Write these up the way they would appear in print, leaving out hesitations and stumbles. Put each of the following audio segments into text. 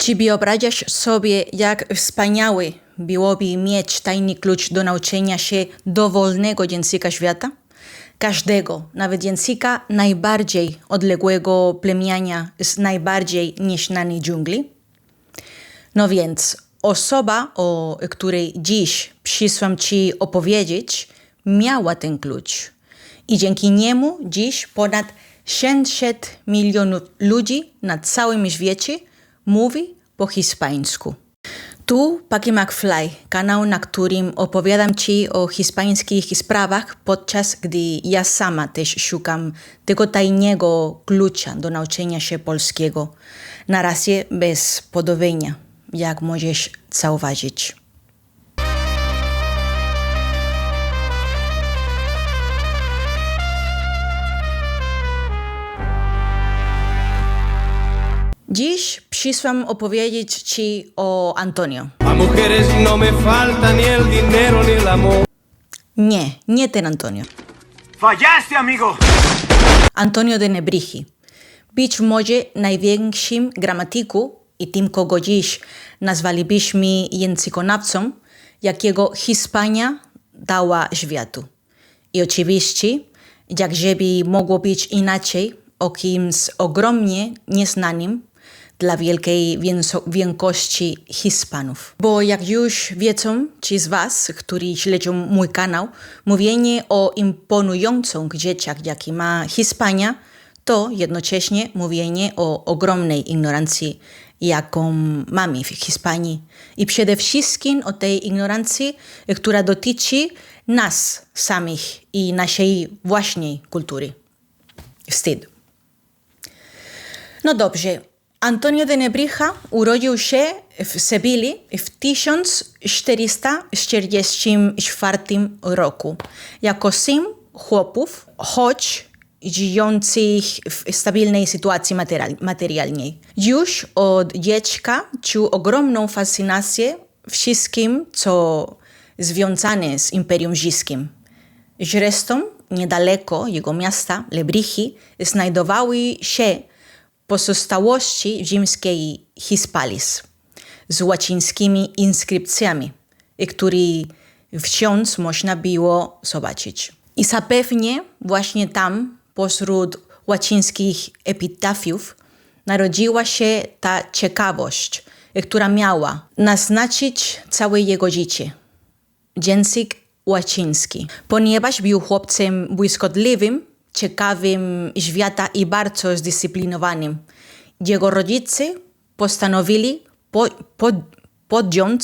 Czy wyobrażasz sobie, jak wspaniały byłoby mieć tajny klucz do nauczenia się dowolnego języka świata? Każdego, nawet języka najbardziej odległego plemienia z najbardziej nieznanej dżungli? No więc osoba, o której dziś przyszłam Ci opowiedzieć, miała ten klucz. I dzięki niemu dziś ponad 600 milionów ludzi na całym świecie mówi po hiszpańsku. Tu Paki McFly, kanał, na którym opowiadam Ci o hiszpańskich sprawach, podczas gdy ja sama też szukam tego tajnego klucza do nauczenia się polskiego. Na razie bez podobienia, jak możesz zauważyć. Dziś przyszłam opowiedzieć Ci o Antonio. A mujeres no me falta ni el dinero ni el amor. Nie ten Antonio. Fallaste, amigo! Antonio de Nebriji. Być może największym gramatyku i tym, kogo dziś nazwalibyśmy językoznawcą, jakiego Hiszpania dała światu. I oczywiście, jak żeby mogło być inaczej, o kimś ogromnie nieznanym dla wielkiej większości Hiszpanów. Bo jak już wiedzą ci z Was, którzy śledzą mój kanał, mówienie o imponujących rzeczach, jakie ma Hiszpania, to jednocześnie mówienie o ogromnej ignorancji, jaką mamy w Hiszpanii. I przede wszystkim o tej ignorancji, która dotyczy nas samych i naszej własnej kultury. Wstyd. No dobrze. Antonio de Nebrija urodził się w Sewilli w 1444 roku jako syn chłopów, choć żyjących w stabilnej sytuacji materialnej. Już od dziecka czuł ogromną fascynację wszystkim, co związane z Imperium Rzymskim. Zresztą niedaleko jego miasta, Lebriji, znajdowały się pozostałości rzymskiej Hispalis z łacińskimi inskrypcjami, które wciąż można było zobaczyć. I zapewne właśnie tam, pośród łacińskich epitafiów, narodziła się ta ciekawość, która miała naznaczyć całe jego życie. Język łaciński. Ponieważ był chłopcem błyskotliwym, ciekawym świata i bardzo zdyscyplinowanym, jego rodzice postanowili podjąć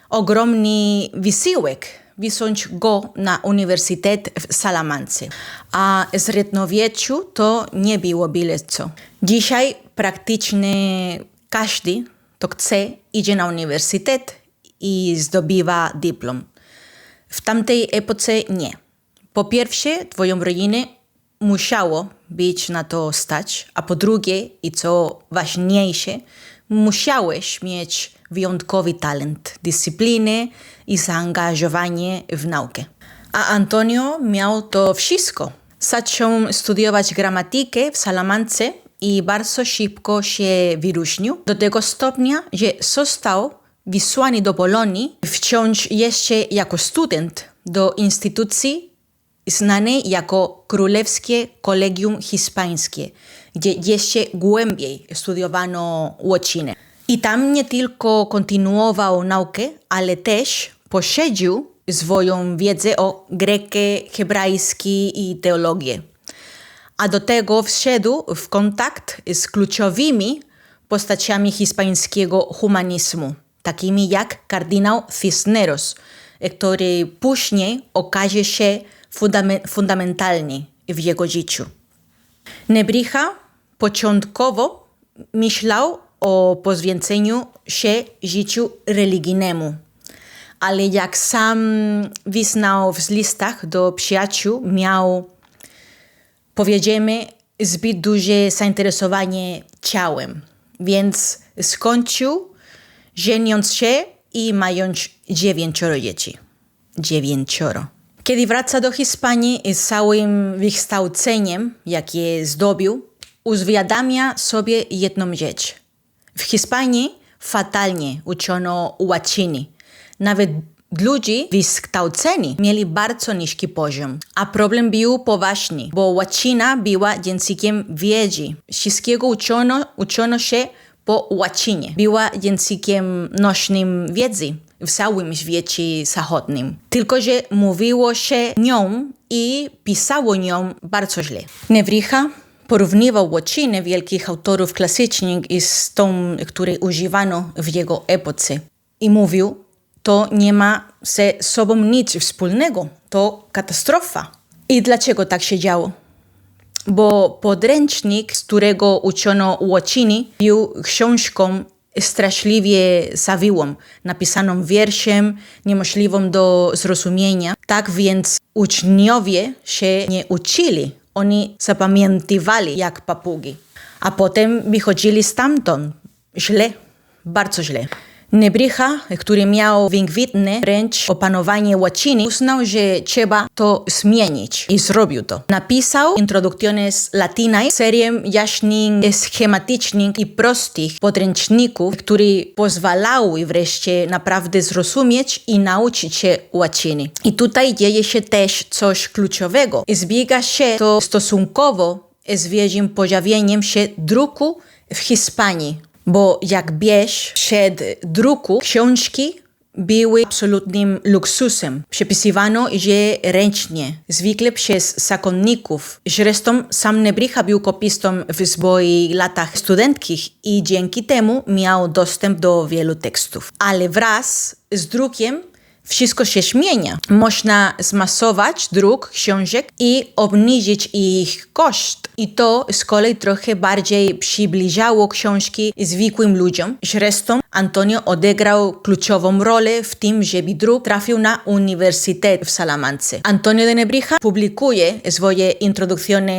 ogromny wysiłek, wysłać go na uniwersytet w Salamance. A w średniowieczu to nie było byle co. Dzisiaj praktycznie każdy, kto chce, idzie na uniwersytet i zdobywa dyplom. W tamtej epoce nie. Po pierwsze, twoją rodzinę musiało być na to stać, a po drugie, i co ważniejsze, musiałeś mieć wyjątkowy talent, dyscyplinę i zaangażowanie w naukę. A Antonio miał to wszystko. Zaczął studiować gramatykę w Salamance i bardzo szybko się wyróżnił do tego stopnia, że został wysłany do Polonii, wciąż jeszcze jako student do instytucji znanej jako Królewskie Kolegium Hiszpańskie, gdzie jeszcze głębiej studiowano łacinę. I tam nie tylko kontynuował naukę, ale też poszerzył swoją wiedzę o grekę, hebrajski i teologię. A do tego wszedł w kontakt z kluczowymi postaciami hiszpańskiego humanizmu, takimi jak kardynał Cisneros, który później okaże się fundamentalny w jego życiu. Nebrija początkowo myślał o poświęceniu się życiu religijnemu, ale jak sam wyznał w listach do przyjaciół, miał, powiedzmy, zbyt duże zainteresowanie ciałem, więc skończył żeniąc się i mając 9 dzieci. 9. Kiedy wraca do Hiszpanii z całym wykształceniem, jakie zdobył, uświadamia sobie jedną rzecz. W Hiszpanii fatalnie uczono łaciny. Nawet ludzi wykształceni mieli bardzo niski poziom. A problem był poważny, bo łacina była językiem wiedzy. Wszystkiego uczono się po łacinie. Była językiem nośnym wiedzy w całym świecie zachodnim. Tylko że mówiło się nią i pisało nią bardzo źle. Nebrija porównywał łacinę wielkich autorów klasycznych z tą, której używano w jego epoce. I mówił, to nie ma ze sobą nic wspólnego. To katastrofa. I dlaczego tak się działo? Bo podręcznik, z którego uczono łaciny, był książką straszliwie zawiłą, napisaną wierszem, niemożliwą do zrozumienia. Tak więc uczniowie się nie uczyli. Oni zapamiętywali jak papugi. A potem wychodzili stamtąd źle, bardzo źle. Nebrija, który miał wybitne wręcz opanowanie łaciny, uznał, że trzeba to zmienić i zrobił to. Napisał Introducciones Latinae, serię jaśnych, schematycznych i prostych podręczników, które pozwalały wreszcie naprawdę zrozumieć i nauczyć się łaciny. I tutaj dzieje się też coś kluczowego. Zbiega się to stosunkowo z większym pojawieniem się druku w Hiszpanii. Bo jak wiesz, przed druku książki były absolutnym luksusem. Przepisywano je ręcznie, zwykle przez zakonników. Zresztą sam Nebrija był kopistą w swoich latach studenckich i dzięki temu miał dostęp do wielu tekstów. Ale wraz z drukiem wszystko się zmienia. Można zmasować druk książek i obniżyć ich koszt. I to z kolei trochę bardziej przybliżało książki zwykłym ludziom. Zresztą Antonio odegrał kluczową rolę w tym, żeby druk trafił na Uniwersytet w Salamance. Antonio de Nebrija publikuje swoje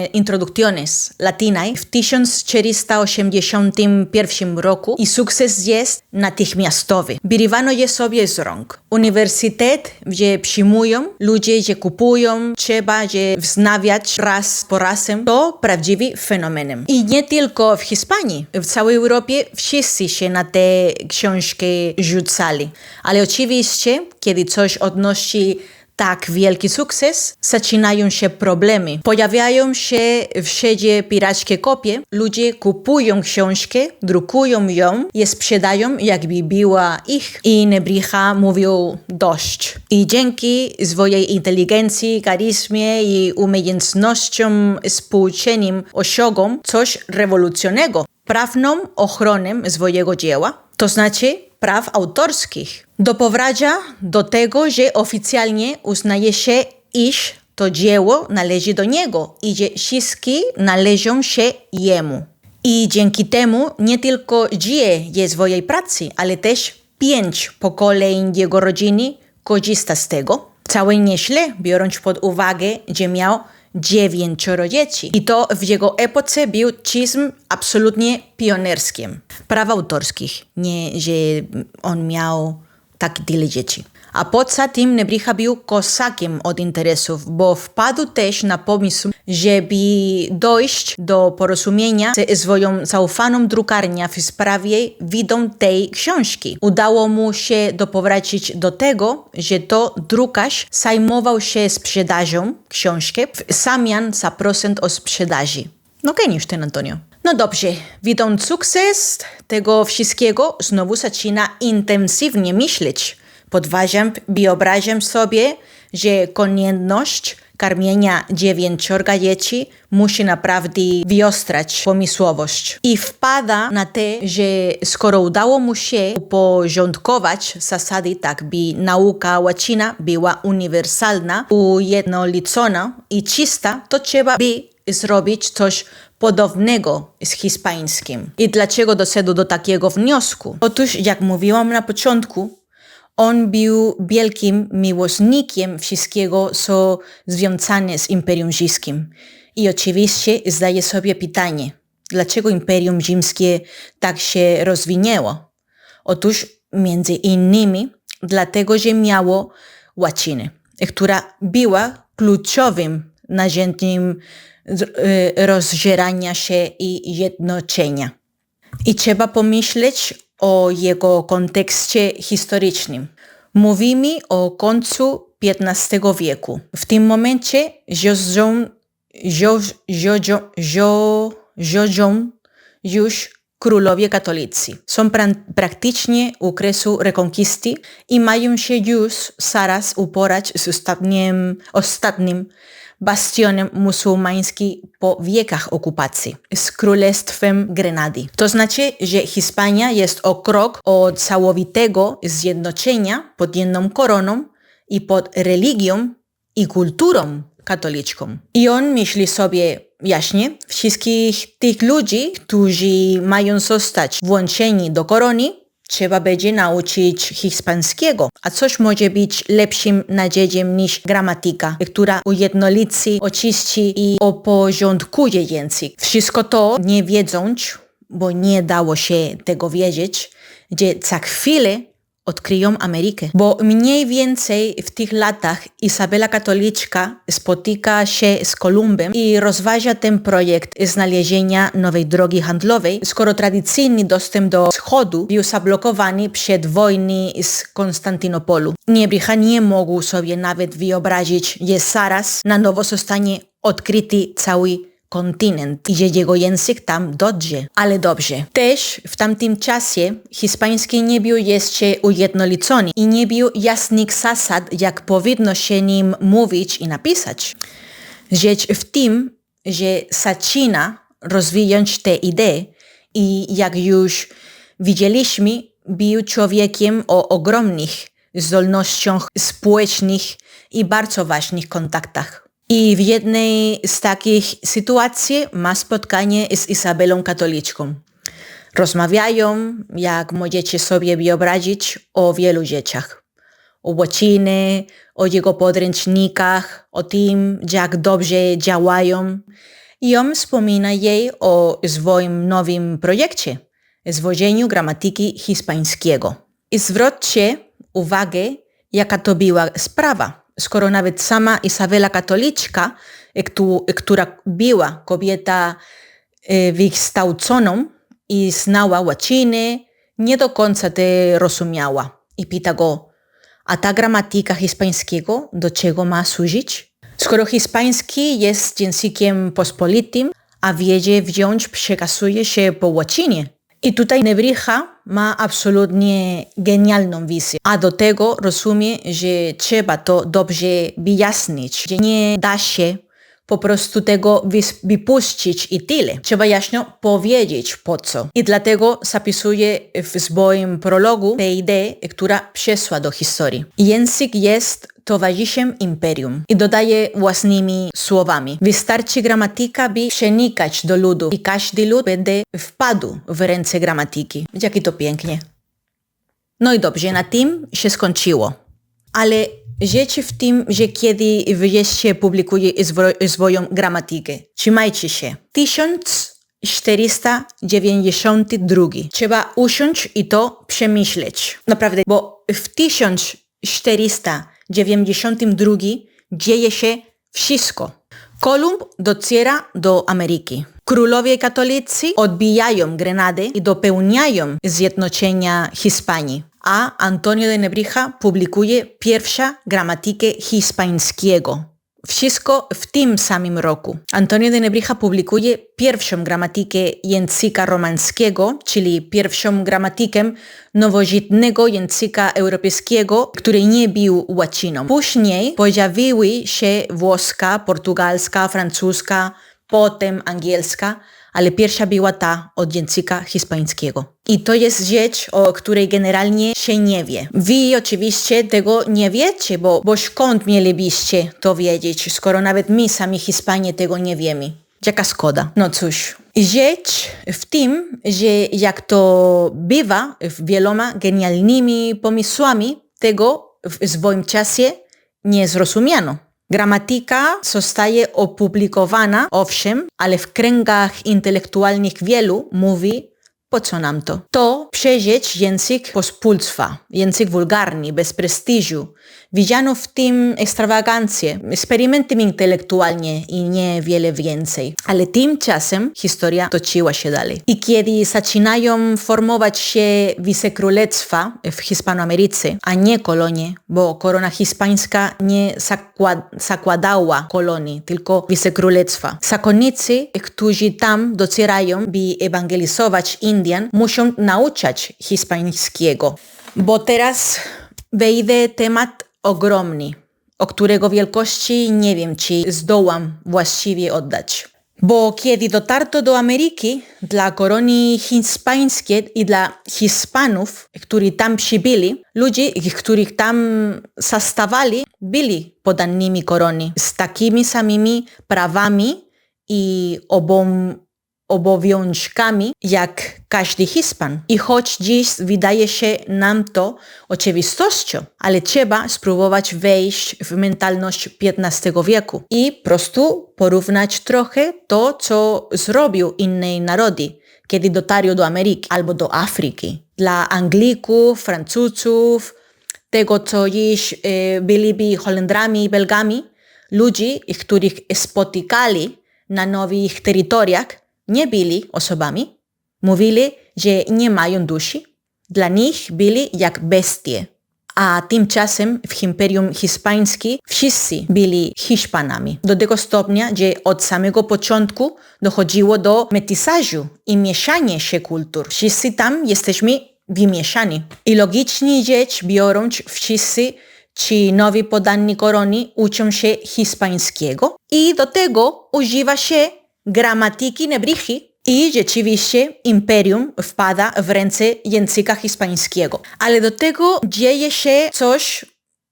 Introducciones Latinae w 1481 roku i sukces jest natychmiastowy. Wyrywano je sobie z rąk. Uniwersytet, gdzie przyjmują, ludzie je kupują, trzeba je wznawiać raz po razem. To prawdziwy fenomenem. I nie tylko w Hiszpanii. W całej Europie wszyscy się na tę książkę rzucali. Ale oczywiście, kiedy coś odnosi tak wielki sukces, zaczynają się problemy. Pojawiają się wszędzie pirackie kopie, ludzie kupują książkę, drukują ją i sprzedają, jakby była ich. I Nebrija mówił dość. I dzięki swojej inteligencji, charyzmie i umiejętnościom współczesnym osiągał coś rewolucyjnego. Prawną ochronę swojego dzieła, to znaczy praw autorskich. Doprowadza do tego, że oficjalnie uznaje się, iż to dzieło należy do niego i że wszystkie należą się jemu. I dzięki temu nie tylko żyje ze swojej pracy, ale też 5 pokoleń jego rodziny korzysta z tego. Całe nieźle, biorąc pod uwagę, że miał 9 dzieci. I to w jego epoce był czymś absolutnie pionierskim. Praw autorskich, nie, że on miał tak tyle dzieci. A poza tym Nebrija był kozakiem od interesów, bo wpadł też na pomysł, żeby dojść do porozumienia ze swoją zaufaną drukarnią w sprawie wydań tej książki. Udało mu się doprowadzić do tego, że to drukarz zajmował się sprzedażą książki w zamian za procent od sprzedaży. No geniusz ten Antonio. No dobrze, widząc sukces tego wszystkiego, znowu zaczyna intensywnie myśleć. Wyobrażam sobie, że konieczność karmienia 9 dzieci musi naprawdę wyostrać pomysłowość. I wpada na to, że skoro udało mu się uporządkować zasady tak, by nauka łacina była uniwersalna, ujednolicona i czysta, to trzeba by zrobić coś podobnego z hiszpańskim. I dlaczego doszedł do takiego wniosku? Otóż, jak mówiłam na początku, on był wielkim miłośnikiem wszystkiego, co związane z Imperium Rzymskim. I oczywiście zdaje sobie pytanie, dlaczego Imperium Rzymskie tak się rozwinęło? Otóż między innymi dlatego, że miało łacinę, która była kluczowym narzędziem rozdzierania się i jednoczenia. I trzeba pomyśleć o jego kontekście historycznym. Mówimy o końcu XV wieku. W tym momencie rządzą już królowie katolicy. Są praktycznie u kresu rekonkisty i mają się już zaraz uporać z ostatnim bastionem muzułmańskim po wiekach okupacji, z Królestwem Grenady. To znaczy, że Hiszpania jest o krok od całowitego zjednoczenia pod jedną koroną i pod religią i kulturą katolicką. I on myśli sobie, jaśnie, wszystkich tych ludzi, którzy mają zostać włączeni do korony, trzeba będzie nauczyć hiszpańskiego. A coś może być lepszym narzędziem niż gramatyka, która ujednolici, oczyści i uporządkuje język. Wszystko to nie wiedząc, bo nie dało się tego wiedzieć, że za chwilę odkryją Amerykę. Bo mniej więcej w tych latach Izabela Katoliczka spotyka się z Kolumbem i rozważa ten projekt znalezienia nowej drogi handlowej, skoro tradycyjny dostęp do wschodu był zablokowany przed wojny z Konstantynopolu. Nebrija nie mógł sobie nawet wyobrazić, że zaraz na nowo zostanie odkryty cały kontynent i że jego język tam dojdzie. Ale dobrze. Też w tamtym czasie hiszpański nie był jeszcze ujednolicony i nie było jasnych zasad, jak powinno się nim mówić i napisać. Rzecz w tym, że zaczyna rozwijać tę ideę i jak już widzieliśmy, był człowiekiem o ogromnych zdolnościach społecznych i bardzo ważnych kontaktach. I w jednej z takich sytuacji ma spotkanie z Izabelą Katoliczką. Rozmawiają, jak możecie sobie wyobrazić, o wielu rzeczach. O łacinie, o jego podręcznikach, o tym, jak dobrze działają. I on wspomina jej o swoim nowym projekcie, zwodzeniu gramatyki hiszpańskiego. I zwróćcie uwagę, jaka to była sprawa. Skoro nawet sama Izabela Katoliczka, która była kobieta wykształconą i znała łacinę, nie do końca to rozumiała. I pyta go, a ta gramatyka hiszpańskiego do czego ma służyć? Skoro hiszpański jest językiem pospolitym, a wiedzie wziąć przekazuje się po łacinie. I tutaj Nebrija ma absolutnie genialną wizję. A do tego rozumie, że trzeba to dobrze wyjaśnić, że nie da się po prostu tego wypuścić i tyle. Trzeba jasno powiedzieć po co. I dlatego zapisuje w swoim prologu tę ideę, która przeszła do historii. Język jest towarzyszem imperium i dodaje własnymi słowami. Wystarczy gramatyka, by przenikać do ludu i każdy lud będzie wpadł w ręce gramatyki. Jakie to pięknie. No i dobrze, na tym się skończyło. Ale rzecz w tym, że kiedy wreszcie publikuje swoją gramatykę. Trzymajcie się. 1492. Trzeba usiąść i to przemyśleć. Naprawdę, bo w 1492 dzieje się wszystko. Kolumb dociera do Ameryki. Królowie katolicy odbijają Grenadę i dopełniają zjednoczenia Hiszpanii. A Antonio de Nebrija publikuje pierwszą gramatykę hiszpańskiego. Wszystko w tym samym roku. Antonio de Nebrija publikuje pierwszą gramatykę języka romańskiego, czyli pierwszą gramatykę nowożytnego języka europejskiego, który nie był łaciną. Później pojawiły się włoska, portugalska, francuska, potem angielska, ale pierwsza była ta od języka hiszpańskiego. I to jest rzecz, o której generalnie się nie wie. Wy oczywiście tego nie wiecie, bo skąd mielibyście to wiedzieć, skoro nawet my sami Hiszpanie tego nie wiemy. Jaka szkoda. No cóż, rzecz w tym, że jak to bywa w wieloma genialnymi pomysłami, tego w swoim czasie nie zrozumiano. Gramatyka zostaje opublikowana, owszem, ale w kręgach intelektualnych wielu mówi, po co nam to? To przecież język pospólstwa, język wulgarny, bez prestiżu, Widziano w tym ekstrawagancję, eksperymentem intelektualnie i niewiele więcej. Ale tymczasem historia toczyła się dalej. I kiedy zaczynają formować się wicekrólestwa w Hiszpanoameryce, a nie kolonie, bo korona hiszpańska nie zakładała kolonii, tylko wicekrólestwa. Zakonnicy, którzy tam docierają, by ewangelizować Indian, muszą nauczać hiszpańskiego. Bo teraz wejdzie temat ogromny, o którego wielkości nie wiem, czy zdołam właściwie oddać. Bo kiedy dotarto do Ameryki, dla korony hiszpańskiej i dla Hiszpanów, którzy tam przybyli, ludzie, których tam zastawali, byli poddanymi korony z takimi samymi prawami i obowiązkami jak każdy Hiszpan. I choć dziś wydaje się nam to oczywistością, ale trzeba spróbować wejść w mentalność XV wieku i po prostu porównać trochę to, co zrobił inne narody, kiedy dotarł do Ameryki albo do Afryki. Dla Anglików, Francuzów, tego, co dziś byliby Holendrami i Belgami, ludzi, których spotykali na nowych terytoriach, nie byli osobami, mówili, że nie mają duszy. Dla nich byli jak bestie. A tymczasem w Imperium Hiszpańskim wszyscy byli Hiszpanami. Do tego stopnia, że od samego początku dochodziło do metysażu i mieszania się kultur. Wszyscy tam jesteśmy wymieszani. I logicznie rzecz biorąc, wszyscy ci nowi poddani korony uczą się hiszpańskiego i do tego używa się gramatyki Nebriji i rzeczywiście imperium wpada w ręce języka hiszpańskiego. Ale do tego dzieje się coś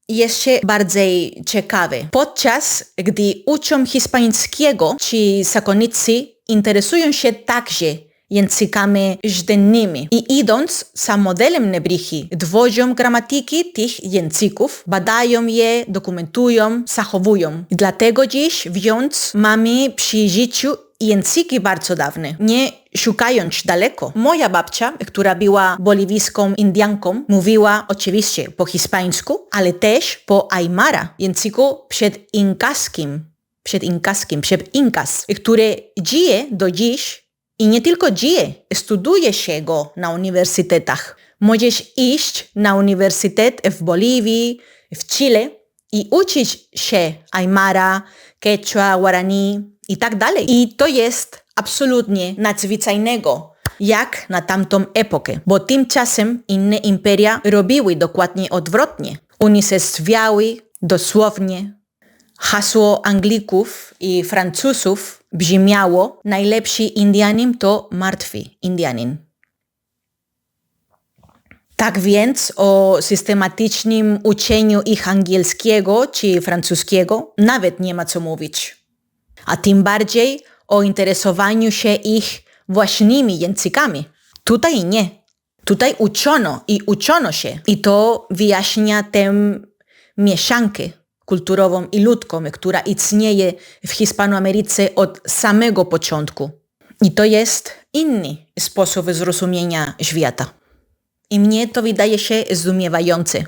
jeszcze bardziej ciekawe. Podczas gdy uczą hiszpańskiego, ci zakonnicy interesują się także językami rzymskimi i idąc za modelem Nebriji, tworzą gramatyki tych języków, badają je, dokumentują, zachowują. Dlatego dziś wciąż mamy przy życiu języki bardzo dawne, nie szukając daleko. Moja babcia, która była boliwijską Indianką, mówiła oczywiście po hiszpańsku, ale też po aymara, języku przed Inkas, który żyje do dziś i nie tylko żyje, studiuje się go na uniwersytetach. Możesz iść na uniwersytet w Boliwii, w Chile i uczyć się aymara, quechua, guarani i tak dalej. I to jest absolutnie nadzwyczajnego, jak na tamtą epokę, bo tymczasem inne imperia robiły dokładnie odwrotnie. Unicestwiały dosłownie. Hasło Anglików i Francuzów brzmiało: najlepszy Indianin to martwy Indianin. Tak więc o systematycznym uczeniu ich angielskiego czy francuskiego nawet nie ma co mówić. A tym bardziej o interesowaniu się ich własnymi językami. Tutaj nie. Tutaj uczono i uczono się. I to wyjaśnia tę mieszankę kulturową i ludzką, która istnieje w Hiszpanoameryce od samego początku. I to jest inny sposób zrozumienia świata. I mnie to wydaje się zdumiewające.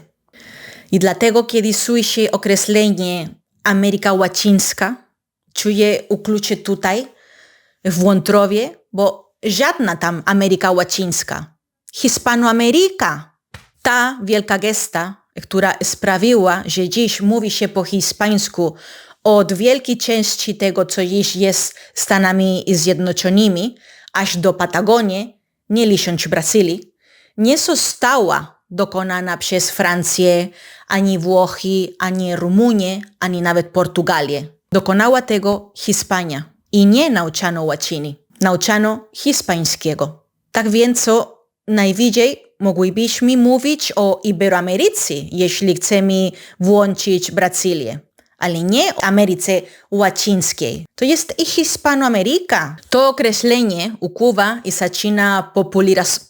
I dlatego, kiedy słyszę określenie Ameryka Łacińska, czuję ukłucie tutaj, w wątrobie, bo żadna tam Ameryka Łacińska. Hiszpanoameryka. Ta wielka gesta, która sprawiła, że dziś mówi się po hiszpańsku od wielkiej części tego, co dziś jest Stanami Zjednoczonymi, aż do Patagonii, nie licząc Brazylii, nie została dokonana przez Francję, ani Włochy, ani Rumunię, ani nawet Portugalię. Dokonała tego Hiszpania i nie nauczano łaciny, nauczano hiszpańskiego. Tak więc co najwyżej moglibyśmy mówić o Iberoameryce, jeśli chcemy włączyć Brazylię, ale nie o Ameryce Łacińskiej. To jest i Hiszpanoameryka. To określenie ukuwa i zaczyna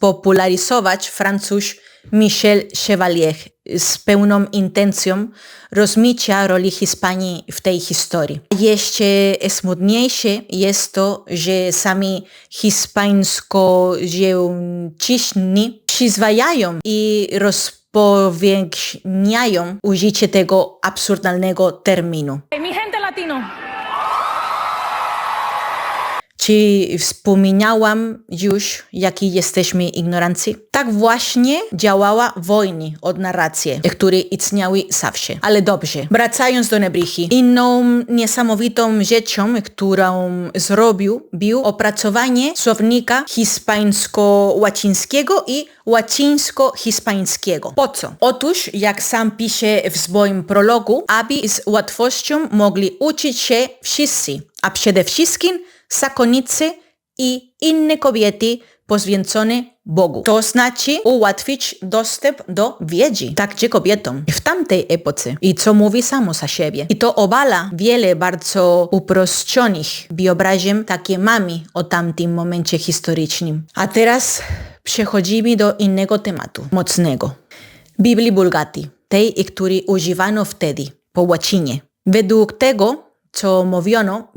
popularyzować Francuz Michel Chevalier z pełną intencją rozmycia roli Hiszpanii w tej historii. Jeszcze smutniejsze jest to, że sami hiszpańsko-ziemczyźni przyzwajają i powiększniają użycie tego absurdalnego terminu. Mi gente latino. Czy wspominałam już, jaki jesteśmy ignoranci? Tak właśnie działała wojny od narracji, które istniały zawsze. Ale dobrze, wracając do Nebrichy. Inną niesamowitą rzeczą, którą zrobił, było opracowanie słownika hiszpańsko-łacińskiego i łacińsko-hiszpańskiego. Po co? Otóż, jak sam pisze w swoim prologu, aby z łatwością mogli uczyć się wszyscy, a przede wszystkim zakonnicy i inne kobiety poświęcone Bogu. To znaczy ułatwić dostęp do wiedzy, także kobietom w tamtej epoce. I co mówi samo za siebie. I to obala wiele bardzo uproszczonych wyobrażeń, takie mamy o tamtym momencie historycznym. A teraz przechodzimy do innego tematu, mocnego. Biblii Vulgati, tej, której używano wtedy, po łacinie. Według tego, co mówiono,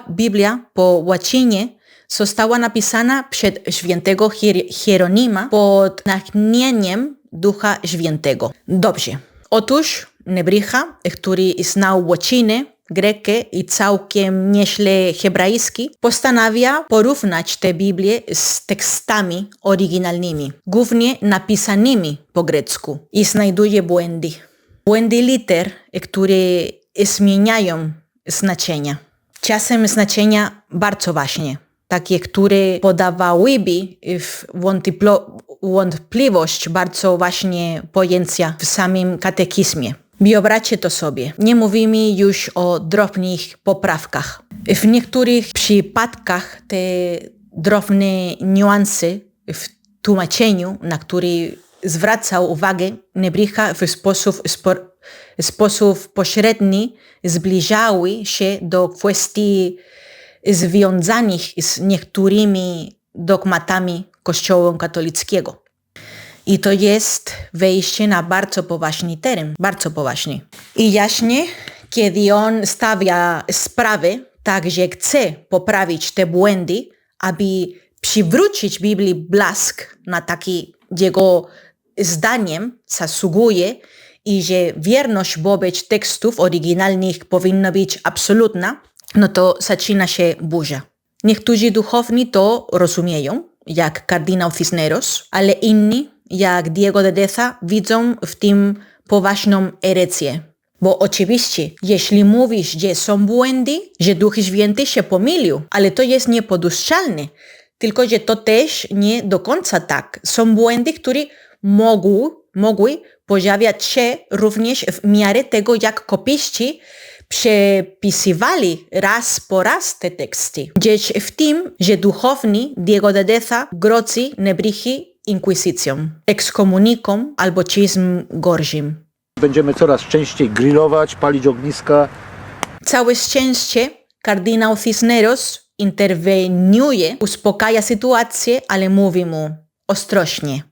Biblia po łacinie została napisana przez świętego Hieronima pod natchnieniem Ducha Świętego. Dobrze. Otóż Nebrija, który znał łacinę, grekę i całkiem nieźle hebrajski, postanawia porównać tę Biblię z tekstami oryginalnymi, głównie napisanymi po grecku, i znajduje błędy. Błędy liter, które zmieniają znaczenia. Czasem znaczenia bardzo ważne, takie, które podawałyby w wątpliwość bardzo ważne pojęcia w samym katechizmie. Wyobraźcie to sobie. Nie mówimy już o drobnych poprawkach. W niektórych przypadkach te drobne niuanse w tłumaczeniu, na które zwracał uwagę Nebrija w sposób pośredni, zbliżały się do kwestii związanych z niektórymi dogmatami Kościoła katolickiego. I to jest wejście na bardzo poważny teren, bardzo poważny. I jaśnie, kiedy on stawia sprawę, tak, że chce poprawić te błędy, aby przywrócić Biblii blask, na taki jego zdaniem zasługuje, i że wierność wobec tekstów oryginalnych powinna być absolutna, no to zaczyna się burza. Niektórzy duchowni to rozumieją, jak kardynał Cisneros, ale inni, jak Diego de Deza, widzą w tym poważną herecję. Bo oczywiście, jeśli mówisz, że są błędy, że Duch Święty się pomylił, ale to jest niepoduszczalne. Tylko, że to też nie do końca tak. Są błędy, które mogły pojawiać się również w miarę tego, jak kopiści przepisywali raz po raz te teksty. Rzecz w tym, że duchowni Diego de Deza grozi Nebrichy inkwizycją, ekskomuniką albo czymś gorszym. Będziemy coraz częściej grillować, palić ogniska. Całe szczęście kardynał Cisneros interweniuje, uspokaja sytuację, ale mówi mu ostrożnie.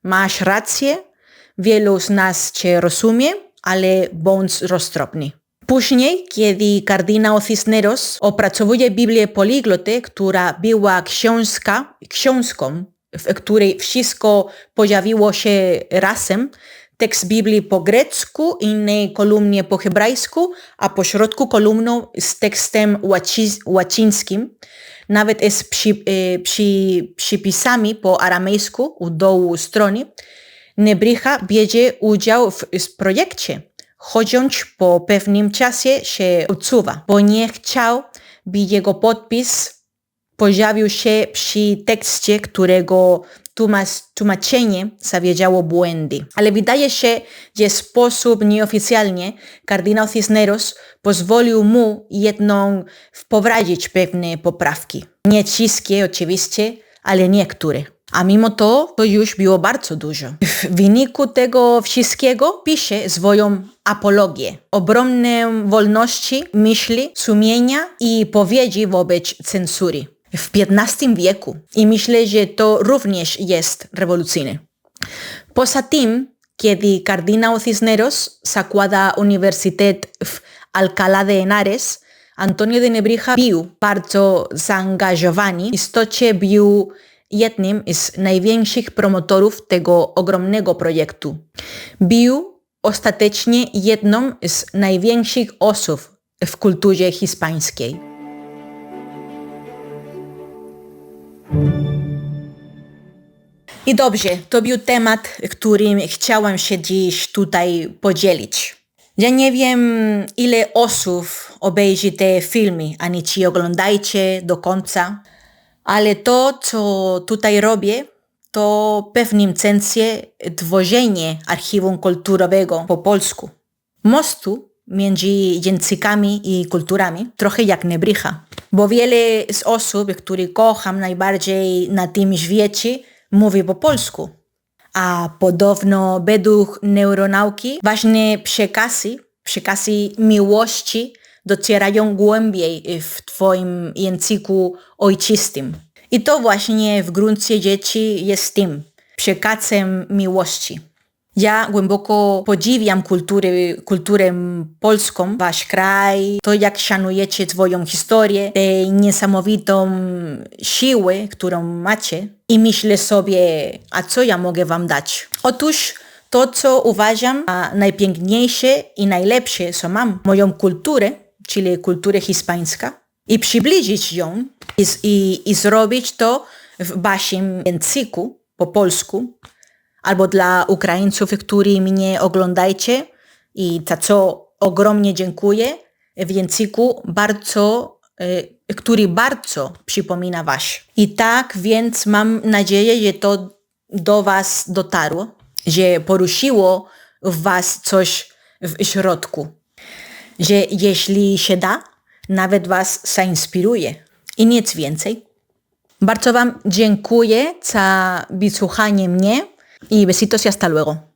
Masz rację, wielu z nas cię rozumie, ale bądź roztropny. Później, kiedy kardynał Cisneros opracowuje Biblię Poliglotę, która była książką, w której wszystko pojawiło się razem, tekst Biblii po grecku, innej kolumnie po hebrajsku, a po środku kolumną z tekstem łacińskim, nawet z przypisami po aramejsku u dołu strony, Nebrija bierze udział w projekcie, chodząc po pewnym czasie się odsuwa, bo nie chciał, by jego podpis pojawił się przy tekście, którego tłumaczenie zawiedziało błędy. Ale wydaje się, że w sposób nieoficjalnie kardynał Cisneros pozwolił mu jednak wprowadzić pewne poprawki. Nie wszystkie oczywiście, ale niektóre. A mimo to już było bardzo dużo. W wyniku tego wszystkiego pisze swoją apologię, obronę wolności myśli, sumienia i powiedzi wobec cenzury. W XV wieku. I myślę, że to również jest rewolucyjne. Poza tym, kiedy kardynał Cisneros zakłada uniwersytet w Alcalá de Henares, Antonio de Nebrija był bardzo zaangażowany. W istocie był jednym z największych promotorów tego ogromnego projektu. Był ostatecznie jedną z największych osób w kulturze hiszpańskiej. I dobrze, to był temat, którym chciałam się dziś tutaj podzielić. Ja nie wiem, ile osób obejrzy te filmy, ani ci oglądajcie do końca, ale to, co tutaj robię, to w pewnym sensie tworzenie archiwum kulturowego po polsku. Mostu między językami i kulturami, trochę jak Nebrycha. Bo wiele z osób, które kocham najbardziej na tym świecie, mówi po polsku. A podobno według neuronauki ważne przekazy miłości docierają głębiej w twoim języku ojczystym. I to właśnie w gruncie rzeczy jest tym przekazem miłości. Ja głęboko podziwiam kulturę polską, wasz kraj, to jak szanujecie twoją historię, tę niesamowitą siłę, którą macie. I myślę sobie, a co ja mogę wam dać? Otóż to, co uważam najpiękniejsze i najlepsze, co mam, moją kulturę, czyli kulturę hiszpańską, i przybliżyć ją i zrobić to w waszym języku, po polsku, albo dla Ukraińców, którzy mnie oglądacie i za co ogromnie dziękuję, w języku który bardzo przypomina wasz. I tak więc mam nadzieję, że to do was dotarło, że poruszyło w was coś w środku, że jeśli się da, nawet was zainspiruje i nic więcej. Bardzo wam dziękuję za wysłuchanie mnie y besitos y hasta luego.